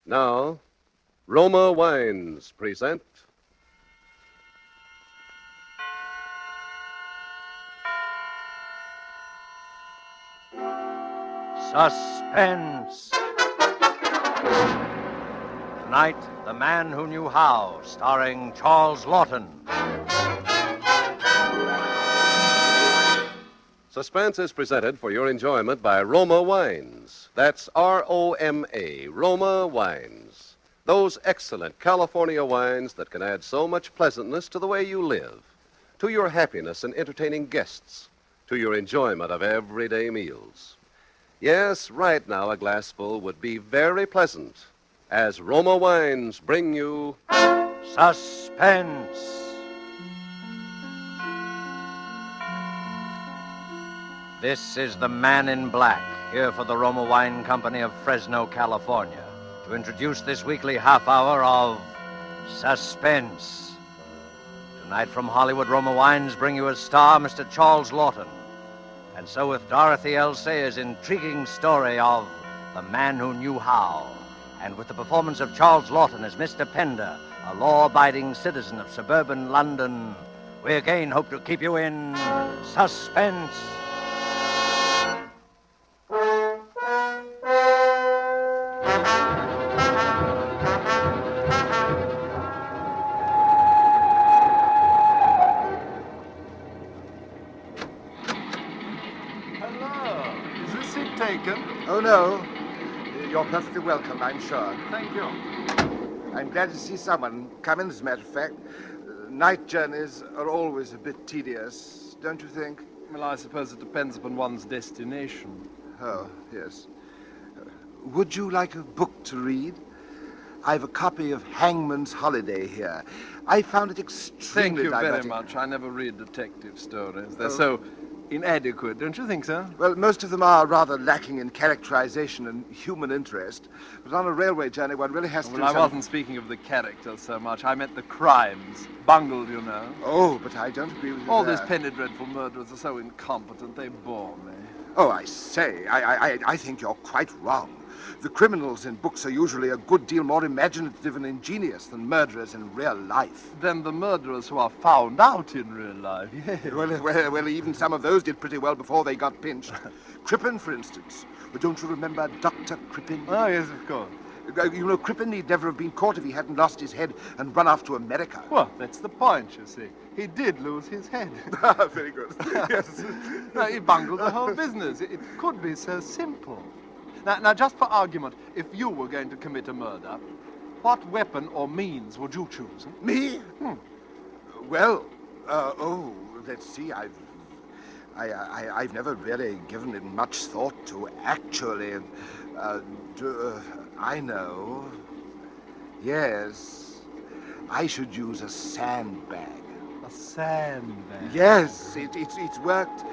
Now, Roma Wines present Suspense. Tonight, The Man Who Knew How, starring Charles Lawton. Suspense is presented for your enjoyment by Roma Wines. That's R-O-M-A, Roma Wines. Those excellent California wines that can add so much pleasantness to the way you live, to your happiness in entertaining guests, to your enjoyment of everyday meals. Yes, right now a glassful would be very pleasant as Roma Wines bring you Suspense. This is the Man in Black, here for the Roma Wine Company of Fresno, California, to introduce this weekly half hour of Suspense. Tonight from Hollywood, Roma Wines bring you as star Mr. Charles Lawton. And so with Dorothy L. Sayers' intriguing story of The Man Who Knew How, and with the performance of Charles Lawton as Mr. Pender, a law-abiding citizen of suburban London, we again hope to keep you in suspense. Taken? Oh, no. You're perfectly welcome, I'm sure. Thank you. I'm glad to see someone come in, as a matter of fact. Night journeys are always a bit tedious, don't you think? Well, I suppose it depends upon one's destination. Oh, yes. Would you like a book to read? I've a copy of Hangman's Holiday here. I found it extremely Thank you very diverting. much. I never read detective stories. They're so inadequate, don't you think so? Well, most of them are rather lacking in characterization and human interest. But on a railway journey, one really has to Well, do I some... wasn't speaking of the characters so much. I meant the crimes. Bungled, you know. Oh, but I don't agree with you All there. these penny dreadful murderers are so incompetent, they bore me. Oh, I say, I think you're quite wrong. The criminals in books are usually a good deal more imaginative and ingenious than murderers in real life. Then the murderers who are found out in real life, yes. Well, even some of those did pretty well before they got pinched. Crippen, for instance. But don't you remember Dr. Crippen? Oh, yes, of course. You know, Crippen need never have been caught if he hadn't lost his head and run off to America. Well, that's the point, you see. He did lose his head. Very good. Yes. No, he bungled the whole business. It could be so simple. Now, just for argument, if you were going to commit a murder, what weapon or means would you choose? Me? Well, let's see. I've never really given it much thought to actually. I know. Yes, I should use a sandbag. A sandbag? Yes, it's worked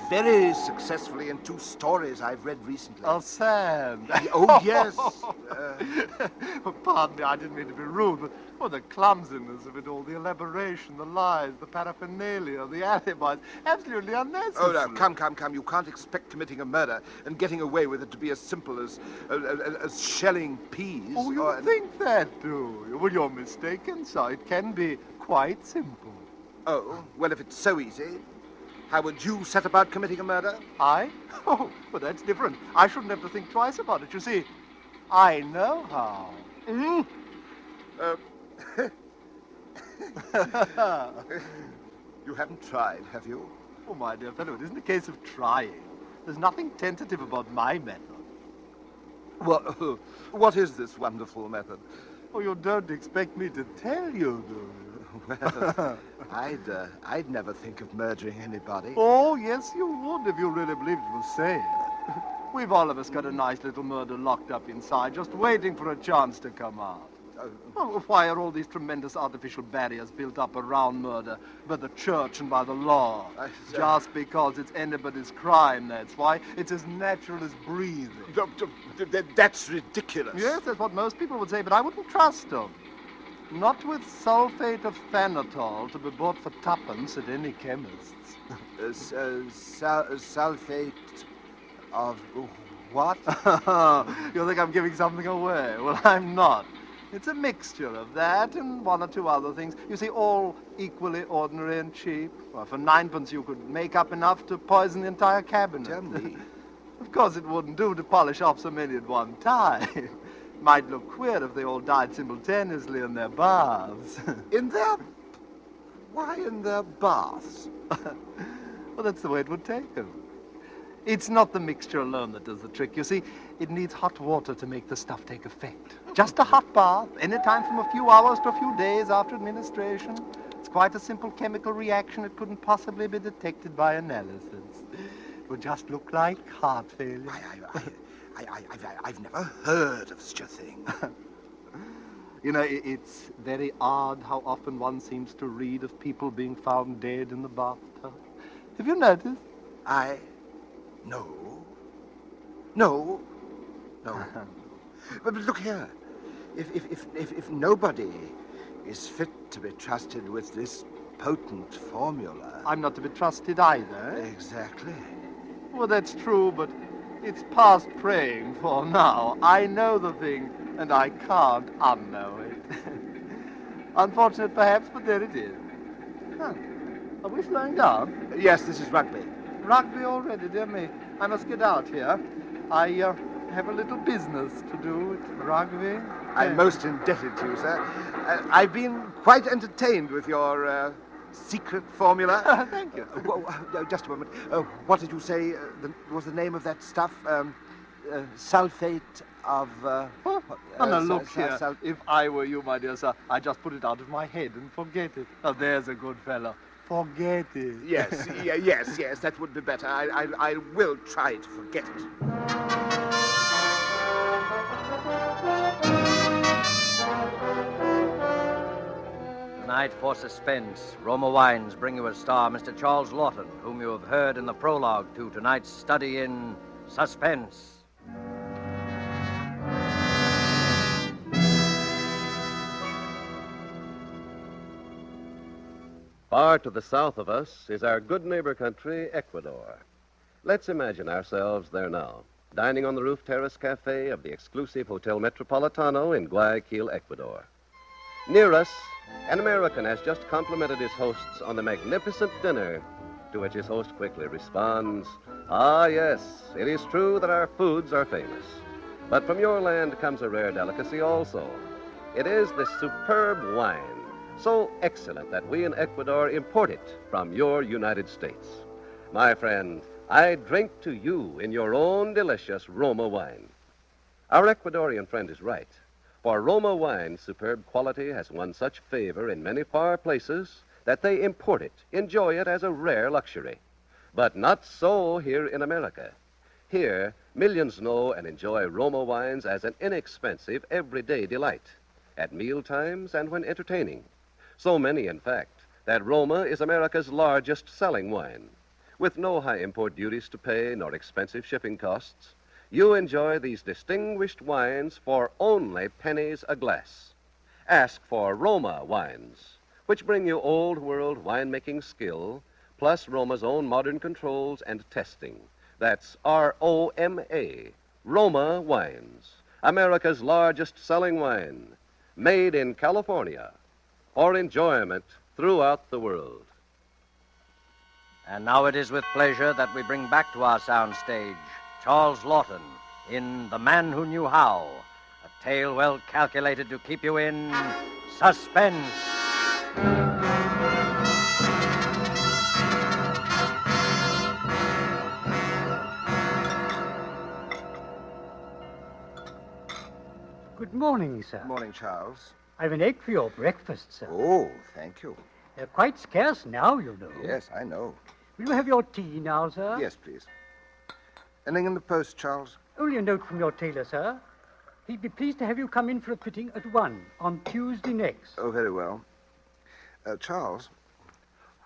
very successfully in 2 stories I've read recently. A sandbag? Oh, yes. Pardon me, I didn't mean to be rude, but the clumsiness of it all, the elaboration, the lies, the paraphernalia, the alibis, absolutely unnecessary. Oh, no, come. You can't expect committing a murder and getting away with it to be as simple as shelling peas. Oh, you think that, do you? Well, you're mistaken, sir. It can be quite simple. Oh, well, if it's so easy, how would you set about committing a murder? I? Oh, well, that's different. I shouldn't have to think twice about it. You see, I know how. You haven't tried, have you? Oh, my dear fellow, it isn't a case of trying. There's nothing tentative about my method. Well, what is this wonderful method? Oh, you don't expect me to tell you, do you? Well, I'd never think of murdering anybody. Oh, yes, you would if you really believed it was safe. We've all of us got a nice little murder locked up inside, just waiting for a chance to come out. Oh, why are all these tremendous artificial barriers built up around murder by the church and by the law? Just because it's anybody's crime, that's why. It's as natural as breathing. That's ridiculous. Yes, that's what most people would say, but I wouldn't trust them. Not with sulfate of thanatol to be bought for 2p at any chemist's. Sulfate of... What? You think I'm giving something away? Well, I'm not. It's a mixture of that and one or two other things. You see, all equally ordinary and cheap. Well, for ninepence you could make up enough to poison the entire cabinet. Tell me. Of course, it wouldn't do to polish off so many at one time. Might look queer if they all died simultaneously in their baths. In their... Why in their baths? Well, that's the way it would take them. It's not the mixture alone that does the trick. You see, it needs hot water to make the stuff take effect. Just a hot bath, any time from a few hours to a few days after administration. It's quite a simple chemical reaction. It couldn't possibly be detected by analysis. It would just look like heart failure. I've never heard of such a thing. You know, it's very odd how often one seems to read of people being found dead in the bathtub. Have you noticed? No. But look here. If nobody is fit to be trusted with this potent formula... I'm not to be trusted either. Exactly. Well, that's true, but it's past praying for now. I know the thing, and I can't unknow it. Unfortunate, perhaps, but there it is. Huh. Are we slowing down? Yes, this is rugby. Rugby already, dear me. I must get out here. I have a little business to do with rugby. I'm most indebted to you, sir. I've been quite entertained with your secret formula. Thank you. Just a moment. What did you say was the name of that stuff? Sulfate of... Now, look here. If I were you, my dear sir, I'd just put it out of my head and forget it. Oh, there's a good fellow. Forget it. Yes, yes, that would be better. I will try to forget it. Tonight for Suspense, Roma Wines bring you as star Mr. Charles Lawton, whom you have heard in the prologue to tonight's study in Suspense. Far to the south of us is our good neighbor country, Ecuador. Let's imagine ourselves there now, dining on the roof terrace cafe of the exclusive Hotel Metropolitano in Guayaquil, Ecuador. Near us, an American has just complimented his hosts on the magnificent dinner, to which his host quickly responds, "Ah, yes, it is true that our foods are famous. But from your land comes a rare delicacy also. It is this superb wine, so excellent that we in Ecuador import it from your United States. My friend, I drink to you in your own delicious Roma wine." Our Ecuadorian friend is right, for Roma wine's superb quality has won such favor in many far places that they import it, enjoy it as a rare luxury. But not so here in America. Here, millions know and enjoy Roma wines as an inexpensive, everyday delight, at meal times and when entertaining. So many, in fact, that Roma is America's largest selling wine. With no high import duties to pay nor expensive shipping costs, you enjoy these distinguished wines for only pennies a glass. Ask for Roma wines, which bring you old world winemaking skill, plus Roma's own modern controls and testing. That's R-O-M-A, Roma Wines, America's largest selling wine, made in California, for enjoyment throughout the world. And now it is with pleasure that we bring back to our soundstage Charles Lawton in The Man Who Knew How, a tale well calculated to keep you in suspense. Good morning, sir. Morning, Charles. I've an egg for your breakfast, sir. Oh, thank you. They're quite scarce now, you know. Yes, I know. Will you have your tea now, sir? Yes, please. Anything in the post, Charles? Only a note from your tailor, sir. He'd be pleased to have you come in for a fitting at 1 on Tuesday next. Oh, very well. Charles,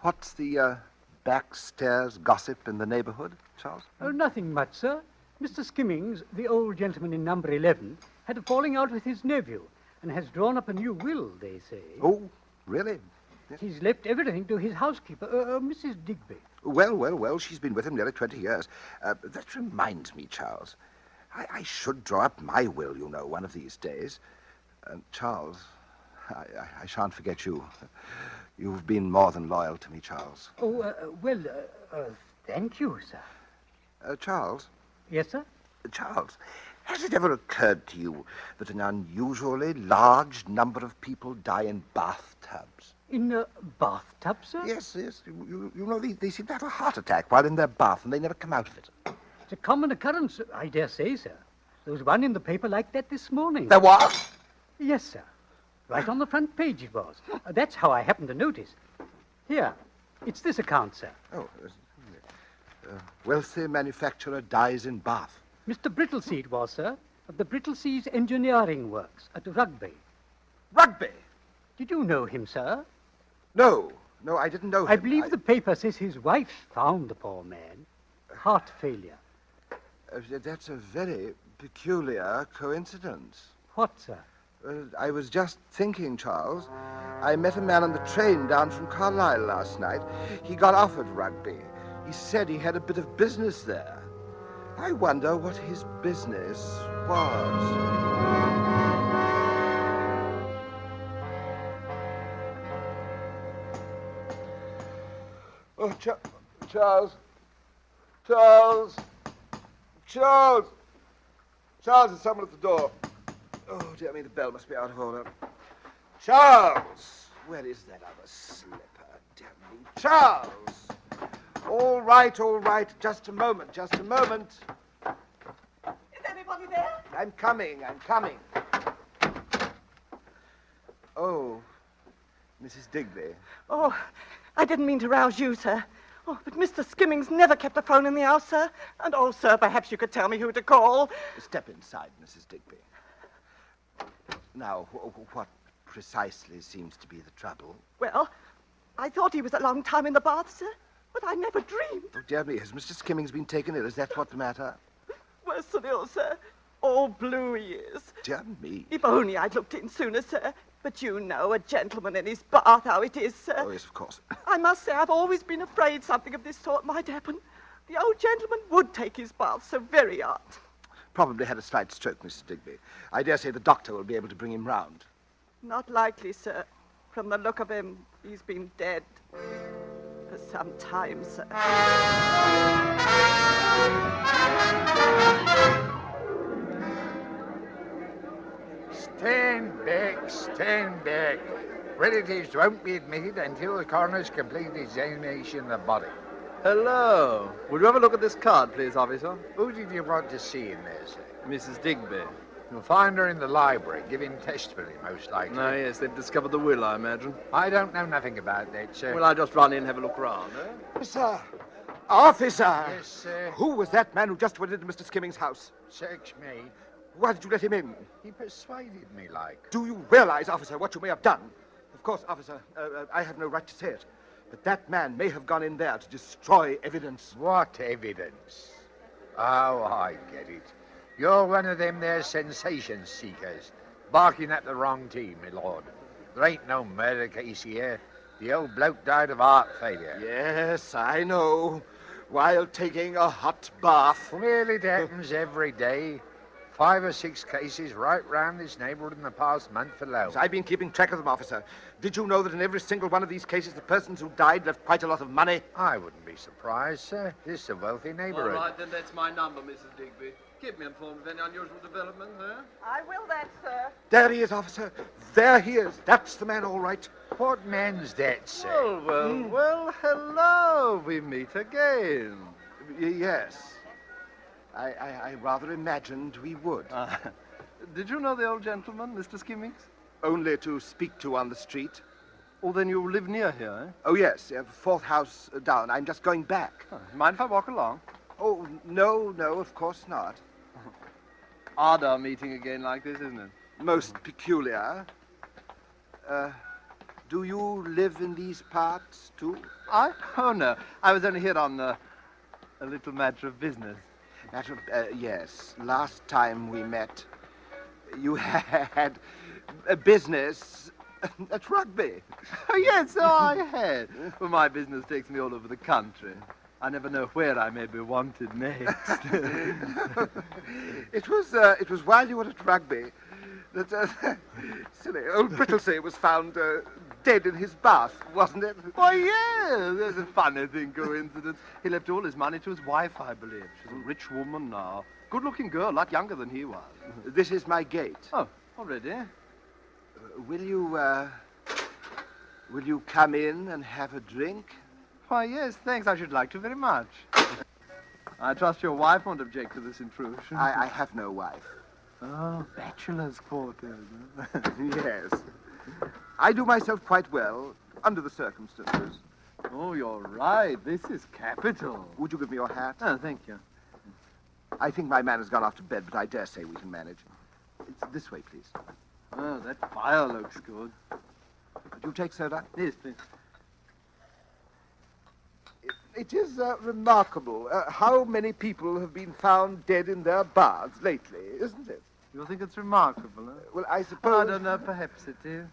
what's the backstairs gossip in the neighborhood, Charles? Oh, nothing much, sir. Mr. Skimmings, the old gentleman in number 11, had a falling out with his nephew and has drawn up a new will, they say. Oh, really? He's left everything to his housekeeper, Mrs. Digby. Well, she's been with him nearly 20 years. That reminds me, Charles. I should draw up my will, you know, one of these days. Charles, I shan't forget you. You've been more than loyal to me, Charles. Thank you, sir. Charles? Yes, sir? Charles, has it ever occurred to you that an unusually large number of people die in bathtubs? In a bathtub, sir? Yes. You know, they seem to have a heart attack while in their bath, and they never come out of it. It's a common occurrence, I dare say, sir. There was one in the paper like that this morning. There was? Yes, sir. Right on the front page it was. That's how I happened to notice. Here, it's this account, sir. Oh, wealthy manufacturer dies in bath. Mr. Brittlesea it was, sir, of the Brittlesea's Engineering Works at Rugby. Rugby? Did you know him, sir? No, I didn't know him. I believe the paper says his wife found the poor man. Heart failure. That's a very peculiar coincidence. What, sir? I was just thinking, Charles. I met a man on the train down from Carlisle last night. He got off at Rugby. He said he had a bit of business there. I wonder what his business was. Oh, Charles! Charles, there's someone at the door. Oh, dear me, the bell must be out of order. Charles! Where is that other slipper? Damn me. Charles! All right. Just a moment. Is anybody there? I'm coming. Oh, Mrs. Digby. Oh, I didn't mean to rouse you, sir. Oh, but Mr. Skimmings never kept a phone in the house, sir. And, oh, sir, perhaps you could tell me who to call. Step inside, Mrs. Digby. Now, what precisely seems to be the trouble? Well, I thought he was a long time in the bath, sir. But I never dreamed. Oh, dear me, has Mr. Skimmings been taken ill? Is that what the matter? Worse than ill, sir. All blue he is. Dear me. If only I'd looked in sooner, sir. But you know a gentleman in his bath how it is, sir. Oh, yes, of course. I must say I've always been afraid something of this sort might happen. The old gentleman would take his bath so very odd. Probably had a slight stroke, Mrs. Digby. I dare say the doctor will be able to bring him round. Not likely, sir. From the look of him, he's been dead for some time, sir. Stand back. Relatives won't be admitted until the coroner's completed examination of the body. Hello. Would you have a look at this card, please, officer? Who did you want to see in there, sir? Mrs. Digby. You'll find her in the library, giving testimony, most likely. Ah, yes, they've discovered the will, I imagine. I don't know nothing about that, sir. Well, I'll just run in and have a look round, eh? Officer! Yes, sir. Who was that man who just went into Mr. Skimmings' house? Search me. Why did you let him in? He persuaded me, like. Do you realize, officer, what you may have done? Of course, officer, I have no right to say it, but that man may have gone in there to destroy evidence. What evidence? Oh, I get it. You're one of them there sensation seekers, barking at the wrong team, my lord. There ain't no murder case here. The old bloke died of heart failure. Yes, I know. While taking a hot bath. Well, it happens every day. 5 or 6 cases right round this neighborhood in the past month alone. I've been keeping track of them, officer. Did you know that in every single one of these cases, the persons who died left quite a lot of money? I wouldn't be surprised, sir. This is a wealthy neighborhood. All right, then that's my number, Mrs. Digby. Keep me informed of any unusual developments, eh? I will that, sir. There he is, officer. There he is. That's the man, all right. What man's that, sir? Well, hello. We meet again. Yes. I rather imagined we would. Did you know the old gentleman, Mr. Skimmings? Only to speak to on the street. Oh, then you live near here, eh? Oh, yes. 4th house down. I'm just going back. Mind if I walk along? Oh, no, of course not. Odd our meeting again like this, isn't it? Most peculiar. Do you live in these parts, too? I? Oh, no. I was only here on a little matter of business. Yes. Last time we met, you had a business at Rugby. Oh, yes, I had. Well, my business takes me all over the country. I never know where I may be wanted next. It was while you were at rugby that silly old Brittlesey was found dead in his bath, wasn't it? Why, yeah, there's a funny thing, coincidence. He left all his money to his wife, I believe. She's a rich woman now. Good-looking girl, a lot younger than he was. This is my gate. Oh, already? Will you come in and have a drink? Why, yes, thanks. I should like to very much. I trust your wife won't object to this intrusion. I have no wife. Oh, bachelor's quarters. Huh? Yes. I do myself quite well, under the circumstances. Oh, you're right. This is capital. Would you give me your hat? Oh, thank you. I think my man has gone off to bed, but I dare say we can manage. It's this way, please. Oh, that fire looks good. Would you take soda? Yes, please. It is remarkable how many people have been found dead in their baths lately, isn't it? You think it's remarkable, huh? Well, I suppose... I don't know, perhaps it is.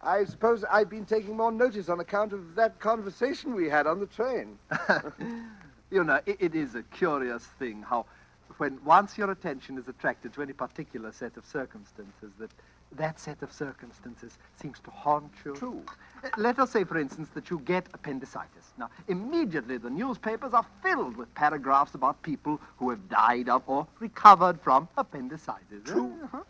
I suppose I've been taking more notice on account of that conversation we had on the train. You know, it is a curious thing how when once your attention is attracted to any particular set of circumstances, that set of circumstances seems to haunt you. True. Let us say, for instance, that you get appendicitis. Now, immediately the newspapers are filled with paragraphs about people who have died of or recovered from appendicitis. True. Uh-huh.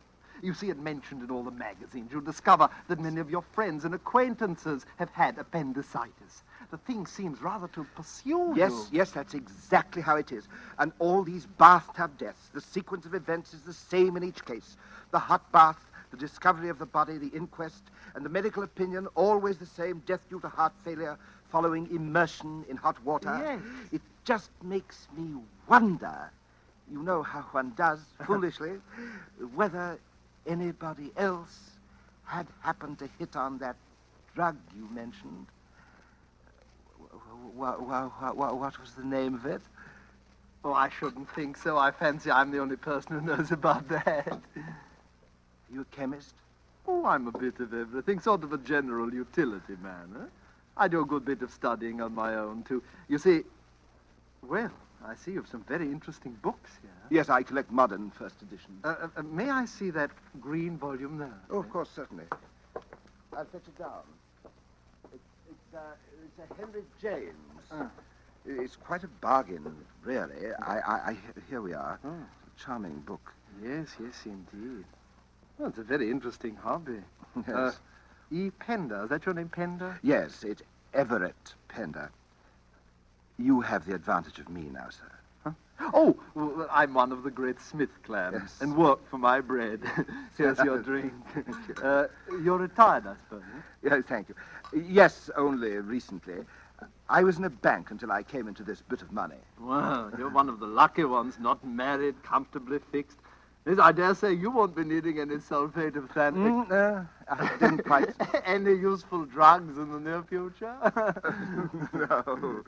You see it mentioned in all the magazines. You discover that many of your friends and acquaintances have had appendicitis. The thing seems rather to pursue you. Yes, that's exactly how it is. And all these bathtub deaths, the sequence of events is the same in each case. The hot bath, the discovery of the body, the inquest, and the medical opinion, always the same, death due to heart failure following immersion in hot water. Yes. It just makes me wonder, you know how one does, foolishly, whether anybody else had happened to hit on that drug you mentioned. What was the name of it? Oh, I shouldn't think so. I fancy I'm the only person who knows about that. You a chemist? Oh, I'm a bit of everything, sort of a general utility man, huh? I do a good bit of studying on my own, too. You see, well, I see you've some very interesting books here. Yes, I collect modern first editions. May I see that green volume there? Oh, of course, certainly. I'll fetch it down. It's a Henry James. It's quite a bargain, really. Here we are. Oh. A charming book. Yes, indeed. Well, it's a very interesting hobby. Yes. E. Pender, is that your name, Pender? Yes, it's Everett Pender. You have the advantage of me now, sir. Huh? Oh, well, I'm one of the great Smith clan, Yes. and work for my bread. Here's your drink. You're retired, I suppose, huh? Yeah, thank you. Yes, only recently. I was in a bank until I came into this bit of money. Well, you're one of the lucky ones, not married, comfortably fixed. Yes, I dare say you won't be needing any sulfate of xanthic. I didn't quite... Any useful drugs in the near future? No.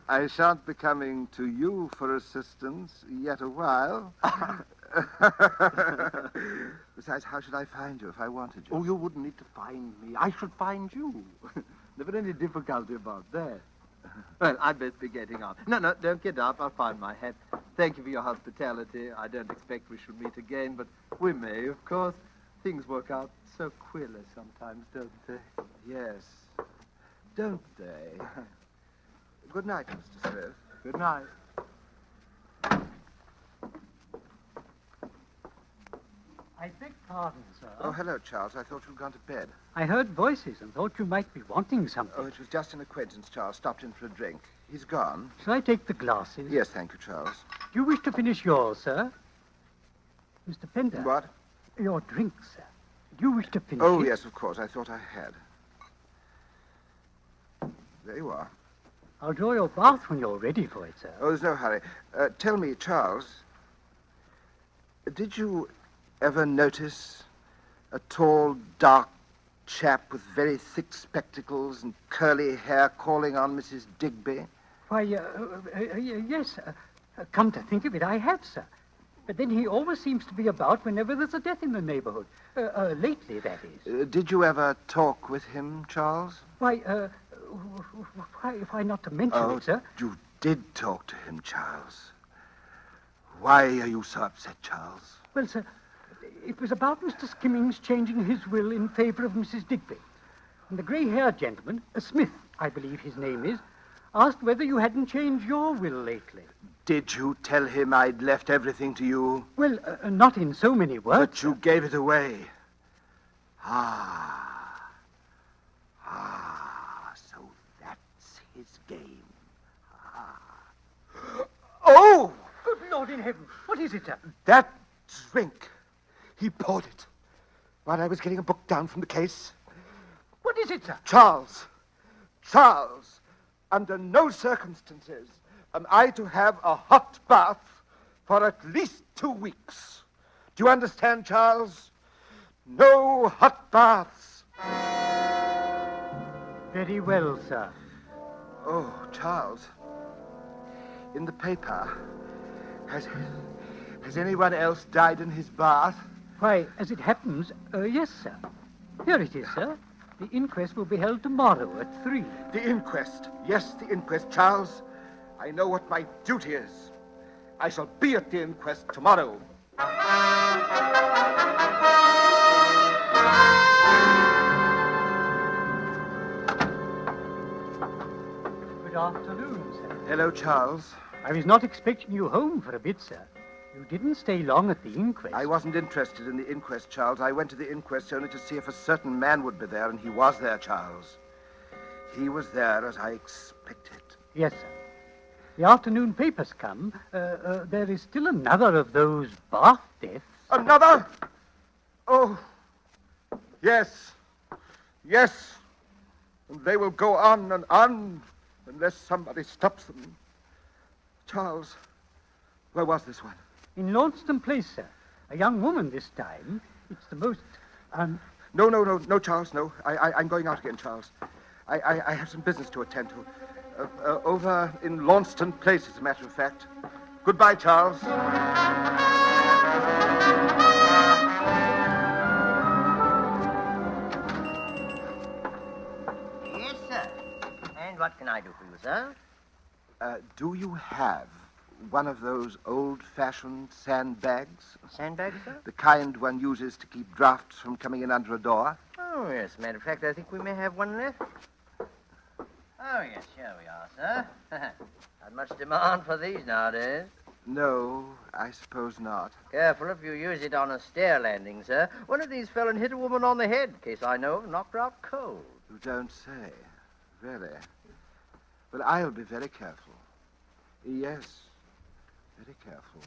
I shan't be coming to you for assistance yet a while. Besides, how should I find you if I wanted you? Oh, you wouldn't need to find me. I should find you. Never any difficulty about that. Well, I'd best be getting on. No, don't get up. I'll find my hat. Thank you for your hospitality. I don't expect we shall meet again, but we may, of course. Things work out so queerly sometimes, don't they? Yes. Don't they? Good night, Mr. Smith. Good night. I beg pardon, sir. Oh, hello, Charles. I thought you'd gone to bed. I heard voices and thought you might be wanting something. Oh, it was just an acquaintance, Charles. Stopped in for a drink. He's gone. Shall I take the glasses? Yes, thank you, Charles. Do you wish to finish yours, sir? Mr. Pender. What? Your drink, sir. Do you wish to finish Oh, it? yes, of course. I thought I had. There you are. I'll draw your bath when you're ready for it, sir. Oh, there's no hurry. Tell me, Charles, did you ever notice a tall, dark chap with very thick spectacles and curly hair calling on Mrs. Digby? Why, yes. Come to think of it, I have, sir. But then he always seems to be about whenever there's a death in the neighborhood. Lately, that is. Did you ever talk with him, Charles? Why, Why not to mention it, sir? You did talk to him, Charles. Why are you so upset, Charles? Well, sir, it was about Mr. Skimmings changing his will in favor of Mrs. Digby. And the grey-haired gentleman, Smith, I believe his name is, asked whether you hadn't changed your will lately. Did you tell him I'd left everything to you? Well, not in so many words. But you gave it away. So that's his game. Oh! Good Lord in heaven. What is it, sir? That drink. He poured it while I was getting a book down from the case. What is it, sir? Charles, under no circumstances am I to have a hot bath for at least 2 weeks. Do you understand, Charles? No hot baths. Very well, sir. Oh, Charles, in the paper, has anyone else died in his bath? Why, as it happens, yes, sir. Here it is, sir. The inquest will be held tomorrow at 3. The inquest. Yes, the inquest, Charles. I know what my duty is. I shall be at the inquest tomorrow. Good afternoon, sir. Hello, Charles. I was not expecting you home for a bit, sir. You didn't stay long at the inquest. I wasn't interested in the inquest, Charles. I went to the inquest only to see if a certain man would be there, and he was there, Charles. He was there as I expected. Yes, sir. The afternoon papers come. There is still another of those bath deaths. Another? Oh, yes. Yes. And they will go on and on unless somebody stops them. Charles, where was this one? In Launceston Place, sir. A young woman this time. It's the most... No, Charles, no. I'm going out again, Charles. I have some business to attend to. Over in Launceston Place, as a matter of fact. Goodbye, Charles. Yes, sir. And what can I do for you, sir? Do you have one of those old-fashioned sandbags? Sandbags, sir? The kind one uses to keep drafts from coming in under a door? Oh, yes. Matter of fact, I think we may have one left. Oh, yes, here we are, sir. Not much demand for these nowadays. No, I suppose not. Careful if you use it on a stair landing, sir. One of these fell and hit a woman on the head, case I know of, knocked her out cold. You don't say. Really? Well, I'll be very careful. Yes, very careful.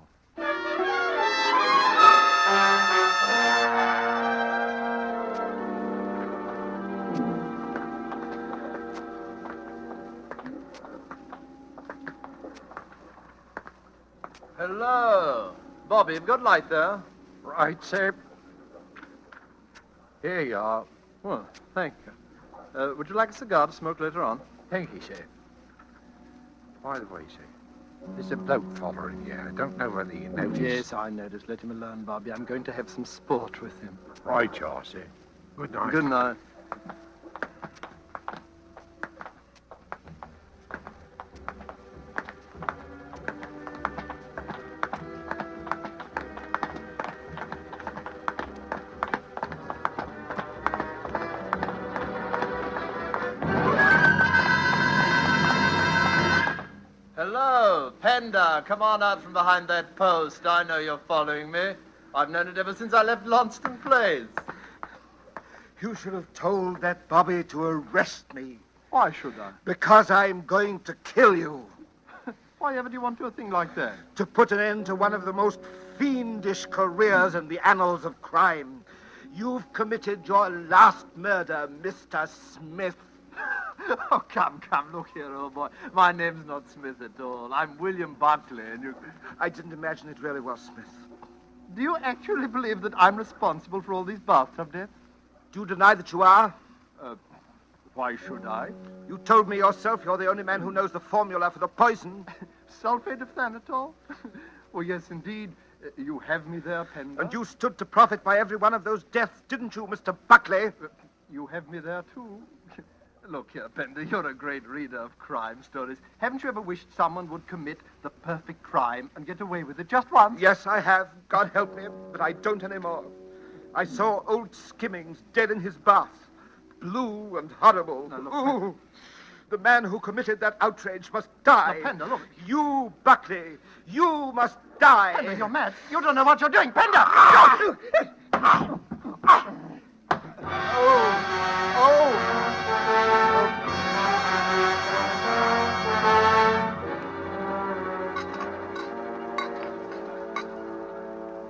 Hello. Bobby, you've got light there. Right, sir. Here you are. Well, thank you. Would you like a cigar to smoke later on? Thank you, sir. By the way, sir, there's a bloke following you. I don't know whether you noticed. Yes, I noticed. Let him alone, Bobby. I'm going to have some sport with him. Right, you are, sir. Good night. Good night. Hello, Panda. Come on out from behind that post. I know you're following me. I've known it ever since I left Launceston Place. You should have told that Bobby to arrest me. Why should I? Because I'm going to kill you. Why ever do you want to do a thing like that? To put an end to one of the most fiendish careers in the annals of crime. You've committed your last murder, Mr. Smith. Oh, come, look here, old boy. My name's not Smith at all. I'm William Buckley, and you... I didn't imagine it really was Smith. Do you actually believe that I'm responsible for all these bathtub deaths? Do you deny that you are? Why should I? You told me yourself you're the only man who knows the formula for the poison. Sulfate of thanatol? Oh, yes, indeed. You have me there, Pender. And you stood to profit by every one of those deaths, didn't you, Mr. Buckley? You have me there, too. Look here, Pender, you're a great reader of crime stories. Haven't you ever wished someone would commit the perfect crime and get away with it just once? Yes, I have. God help me, but I don't anymore. I saw old Skimmings dead in his bath. Blue and horrible. Now, look, Ooh. The man who committed that outrage must die. Now, Pender, look. You, Buckley, you must die. Pender, you're mad. You don't know what you're doing, Pender!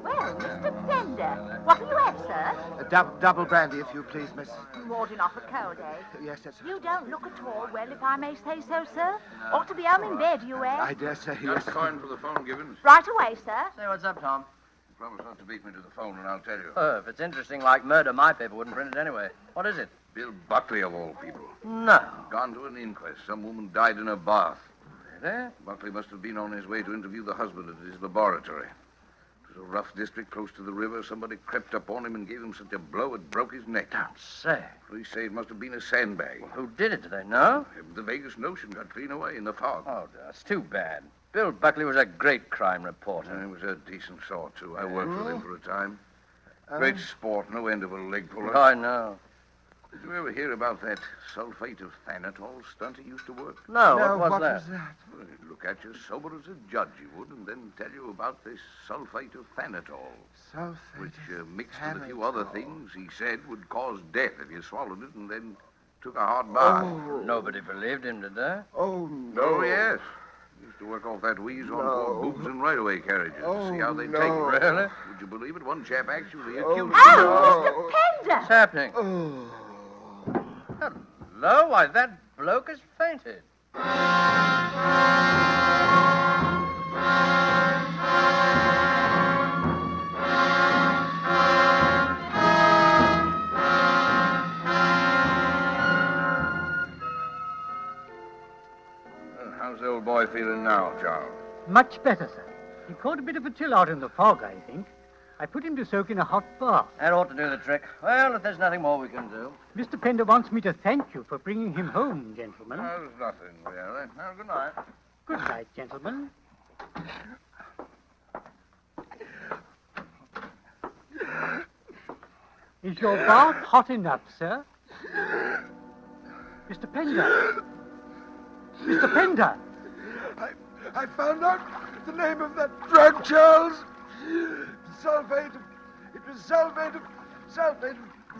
Well, Mr. Pender, what will you have, sir? Double brandy, if you please, miss. Warding off a cold, eh? Yes, that's... You don't look at all well, if I may say so, sir. Ought to be home in bed, you, eh? I dare say, yes. Just coin for the phone, Gibbons. Right away, sir. Say what's up, Tom. Promise not to beat me to the phone, and I'll tell you. Oh, if it's interesting like murder, my paper wouldn't print it anyway. What is it? Bill Buckley, of all people. No. Gone to an inquest. Some woman died in her bath. Really? Buckley must have been on his way to interview the husband at his laboratory. It was a rough district close to the river. Somebody crept up on him and gave him such a blow it broke his neck. Don't say. Police say it must have been a sandbag. Well, who did it, do they know? The vaguest notion got clean away in the fog. Oh, that's too bad. Bill Buckley was a great crime reporter. He was a decent sort, too. I worked with him for a time. Great sport, no end of a leg puller. Oh, I know. Did you ever hear about that sulfate of thanatol stunt he used to work? No, No, what was what that? was that? Well, he'd look at you sober as a judge, he would, and then tell you about this sulfate of thanatol, Sulfate which, of mixed with a few other thanatol. things, he said would cause death if you swallowed it and then took a hard bath. Nobody believed him, did they? Oh, no. Oh, yes. He used to work off that wheeze on poor boobs and railway carriages to see how they'd take it. Really? Would you believe it? One chap actually Oh, accused Oh, Mr. Pender! What's happening? Oh. Hello? Why, that bloke has fainted. How's the old boy feeling now, Charles? Much better, sir. He caught a bit of a chill out in the fog, I think. I put him to soak in a hot bath. That ought to do the trick. Well, if there's nothing more we can do. Mr. Pender wants me to thank you for bringing him home, gentlemen. There's nothing, really. Now, good night. Good night, gentlemen. Is your bath hot enough, sir? Mr. Pender. Mr. Pender. I found out the name of that drug, Charles. Sulfate of... It was sulfate of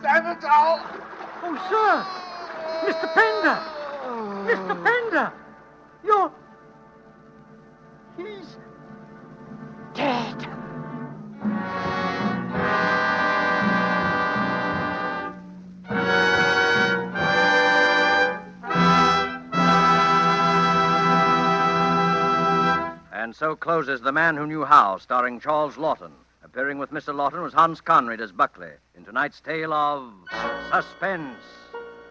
thanatol. Oh, sir. Mr. Pender. Mr. Pender. You're... He's dead. And so closes The Man Who Knew How, starring Charles Lawton. Appearing with Mr. Lawton was Hans Conried as Buckley in tonight's tale of Suspense.